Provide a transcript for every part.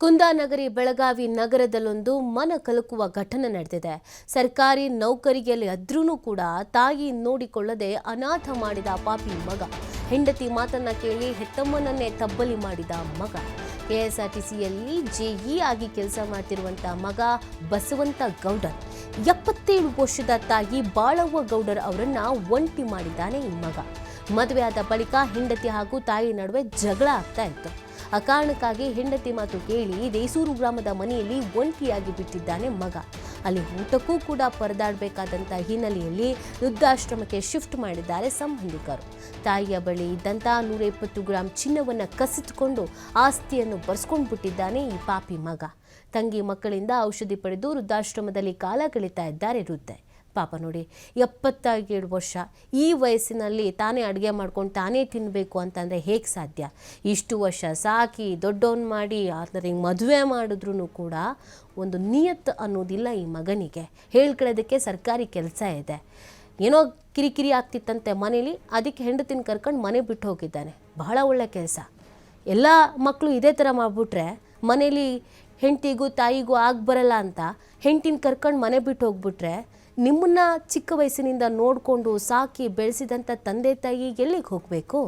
ಕುಂದಾನಗರಿ ಬೆಳಗಾವಿ ನಗರದಲ್ಲೊಂದು ಮನ ಕಲಕುವ ಘಟನೆ ನಡೆದಿದೆ. ಸರ್ಕಾರಿ ನೌಕರಿಯಲ್ಲಿ ಅದ್ರೂ ಕೂಡ ತಾಯಿ ನೋಡಿಕೊಳ್ಳದೆ ಅನಾಥ ಮಾಡಿದ ಪಾಪಿ ಮಗ. ಹೆಂಡತಿ ಮಾತನ್ನ ಕೇಳಿ ಹೆತ್ತಮ್ಮನನ್ನೇ ತಬ್ಬಲಿ ಮಾಡಿದ ಮಗ. ಕೆಎಸ್ಆರ್ಟಿಸಿಯಲ್ಲಿ ಜೆಇ ಆಗಿ ಕೆಲಸ ಮಾಡ್ತಿರುವಂತ ಮಗ ಬಸವಂತ ಗೌಡರ್. 77 ವರ್ಷದ ತಾಯಿ ಬಾಳವ್ವ ಗೌಡರ್ ಅವರನ್ನ ಒಂಟಿ ಮಾಡಿದ್ದಾನೆ ಈ ಮಗ. ಮದುವೆಯಾದ ಬಳಿಕ ಹೆಂಡತಿ ಹಾಗೂ ತಾಯಿ ನಡುವೆ ಜಗಳ ಆಗ್ತಾ ಇತ್ತು. ಆ ಕಾರಣಕ್ಕಾಗಿ ಹೆಂಡತಿ ಮಾತು ಕೇಳಿ ದೇಸೂರು ಗ್ರಾಮದ ಮನೆಯಲ್ಲಿ ಒಂಟಿಯಾಗಿ ಬಿಟ್ಟಿದ್ದಾನೆ ಮಗ. ಅಲ್ಲಿ ಊಟಕ್ಕೂ ಕೂಡ ಪರದಾಡಬೇಕಾದಂಥ ಹಿನ್ನೆಲೆಯಲ್ಲಿ ವೃದ್ಧಾಶ್ರಮಕ್ಕೆ ಶಿಫ್ಟ್ ಮಾಡಿದ್ದಾರೆ ಸಂಬಂಧಿಕರು. ತಾಯಿಯ ಬಳಿ ಇದ್ದಂಥ 120 ಗ್ರಾಂ ಚಿನ್ನವನ್ನು ಕಸಿದುಕೊಂಡು ಆಸ್ತಿಯನ್ನು ಬರ್ಸ್ಕೊಂಡು ಬಿಟ್ಟಿದ್ದಾನೆ ಈ ಪಾಪಿ ಮಗ. ತಂಗಿ ಮಕ್ಕಳಿಂದ ಔಷಧಿ ಪಡೆದು ವೃದ್ಧಾಶ್ರಮದಲ್ಲಿ ಕಾಲ ಕಳೀತಾ ಇದ್ದಾರೆ ವೃದ್ಧೆ. ಪಾಪ ನೋಡಿ, 77 ವರ್ಷ, ಈ ವಯಸ್ಸಿನಲ್ಲಿ ತಾನೇ ಅಡುಗೆ ಮಾಡ್ಕೊಂಡು ತಾನೇ ತಿನ್ನಬೇಕು ಅಂತಂದರೆ ಹೇಗೆ ಸಾಧ್ಯ? ಇಷ್ಟು ವರ್ಷ ಸಾಕಿ ದೊಡ್ಡವನು ಮಾಡಿ ಆದರೆ ಮದುವೆ ಮಾಡಿದ್ರೂ ಕೂಡ ಒಂದು ನಿಯತ್ ಅನ್ನೋದಿಲ್ಲ ಈ ಮಗನಿಗೆ. ಹೇಳ್ಕೊಳ್ಳೋದಕ್ಕೆ ಸರ್ಕಾರಿ ಕೆಲಸ ಇದೆ, ಏನೋ ಕಿರಿಕಿರಿ ಆಗ್ತಿತ್ತಂತೆ ಮನೇಲಿ, ಅದಕ್ಕೆ ಹೆಂಡತಿನ ಕರ್ಕೊಂಡು ಮನೆ ಬಿಟ್ಟು ಹೋಗಿದ್ದಾನೆ. ಬಹಳ ಒಳ್ಳೆ ಕೆಲಸ. ಎಲ್ಲ ಮಕ್ಕಳು ಇದೇ ಥರ ಮಾಡಿಬಿಟ್ರೆ ಮನೇಲಿ ಹೆಂಡತಿಗೂ ತಾಯಿಗೂ ಬರಲ್ಲ ಅಂತ ಹೆಂಡತಿನ ಕರ್ಕೊಂಡು ಮನೆ ಬಿಟ್ಟು ಹೋಗ್ಬಿಟ್ರೆ ನಿಮ್ಮನ್ನ ಚಿಕ್ಕ ವಯಸ್ಸಿನಿಂದ ನೋಡಿಕೊಂಡು ಸಾಕಿ ಬೆಳೆಸಿದಂಥ ತಂದೆ ತಾಯಿ ಎಲ್ಲಿಗೆ ಹೋಗಬೇಕು?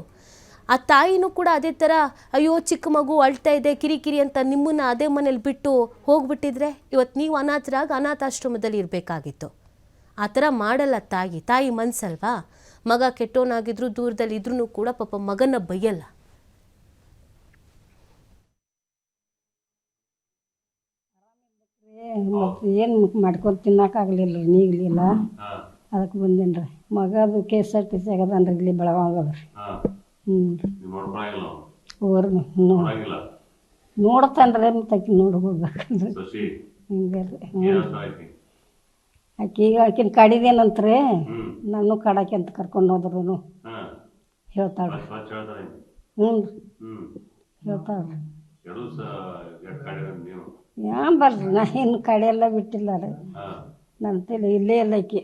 ಆ ತಾಯಿನೂ ಕೂಡ ಅದೇ ಥರ ಅಯ್ಯೋ ಚಿಕ್ಕ ಮಗು ಅಳ್ತಾ ಇದೆ ಕಿರಿಕಿರಿ ಅಂತ ನಿಮ್ಮನ್ನು ಅದೇ ಮನೇಲಿ ಬಿಟ್ಟು ಹೋಗ್ಬಿಟ್ಟಿದ್ರೆ ಇವತ್ತು ನೀವು ಅನಾಥರಾಗಿ ಅನಾಥಾಶ್ರಮದಲ್ಲಿ ಇರಬೇಕಾಗಿತ್ತು. ಆ ಥರ ಮಾಡಲ್ಲ ತಾಯಿ ಮನಸ್ಸಲ್ವಾ? ಮಗ ಕೆಟ್ಟೋನಾಗಿದ್ರು ದೂರದಲ್ಲಿ ಇದ್ರೂ ಕೂಡ ಪಾಪ ಮಗನ ಬೈಯಲ್ಲ. ಮತ್ತು ಏನು ಮಾಡ್ಕೊಂಡು ತಿನ್ನೋಕ್ಕಾಗಲಿಲ್ಲ ರೀ, ನೀಗಲಿಲ್ಲ. ಅದಕ್ಕೆ ಬಂದೇನ್ರಿ. ಮಗದು KSRTC ಆಗದನ್ರಿ, ಇಲ್ಲಿ ಬೆಳಗಾವ್ರಿ. ನೋಡ್ತಾನ್ರಿ, ಮತ್ತೆ ಆಕಿ ನೋಡ್ಕೊಡ್ಬೇಕಲ್ರಿ. ಹಿಂಗೆ ರೀ. ಆಕಿನ ಕಡಿದೇನಂತ್ರಿ, ನಾನು ಕಡಾಕಿ ಅಂತ ಕರ್ಕೊಂಡು ಹೋದ್ರು ಹೇಳ್ತಾಳ್ರಿ. ಹ್ಞೂ ರೀ, ಹೇಳ್ತಾಳ್ರಿ. ಯಾನ್ ಬರ್ರಿ, ನಾ ಇನ್ನು ಕಡೆ ಎಲ್ಲ ಬಿಟ್ಟಿಲ್ಲ ರೀ. ನನ್ನ ತಲೆ ಇಲ್ಲೇ ಇಲ್ಲ ಆಕಿ.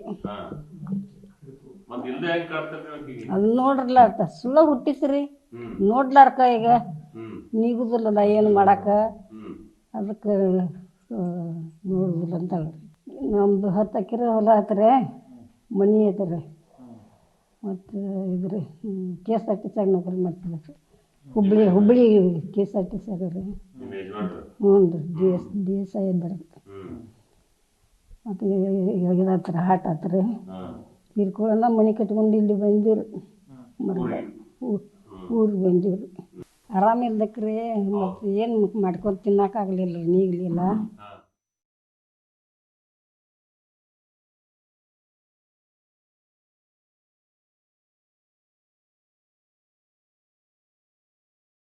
ಅದು ನೋಡ್ರಲ್ಲ ಸುಳ್ಳ ಹುಟ್ಟಿಸ್ರಿ, ನೋಡ್ಲಾರ್ಕ ಈಗ ನೀಗುದಿಲ್ಲಲ್ಲ ಏನು ಮಾಡಾಕ, ಅದಕ್ಕೆ ನೋಡುದಿಲ್ಲ ಅಂತಳ್ರಿ. ನಮ್ದು 10 ಎಕರೆ ಹೊಲ ಐತ್ರಿ, ಮನೆ ಐತ್ರಿ. ಮತ್ತು ಇದ್ರಿ KSRTC ನೌಕರಿ ಮಾಡ್ತಿದ್ರಿ. ಹುಬ್ಳಿ KSRTC ರೀ. ಹ್ಞೂ ರೀ, DSI ಬರುತ್ತೆ. ಮತ್ತು ಇದಾತ್ರಿ, ಹಾಟ್ ಆತ್ರಿ. ತೀರ್ಕೊಳ್ಳೋಣ ಮನೆ ಕಟ್ಕೊಂಡು ಇಲ್ಲಿ ಬಂದಿವ್ರಿ. ಊರಿಗೆ ಬಂದೀವ್ರಿ. ಆರಾಮಿಲ್ದಕ್ರಿ, ಮತ್ತು ಏನು ಮಾಡ್ಕೊಂಡು ತಿನ್ನೋಕ್ಕಾಗಲಿಲ್ಲ ರೀ, ನೀಗಲಿಲ್ಲ.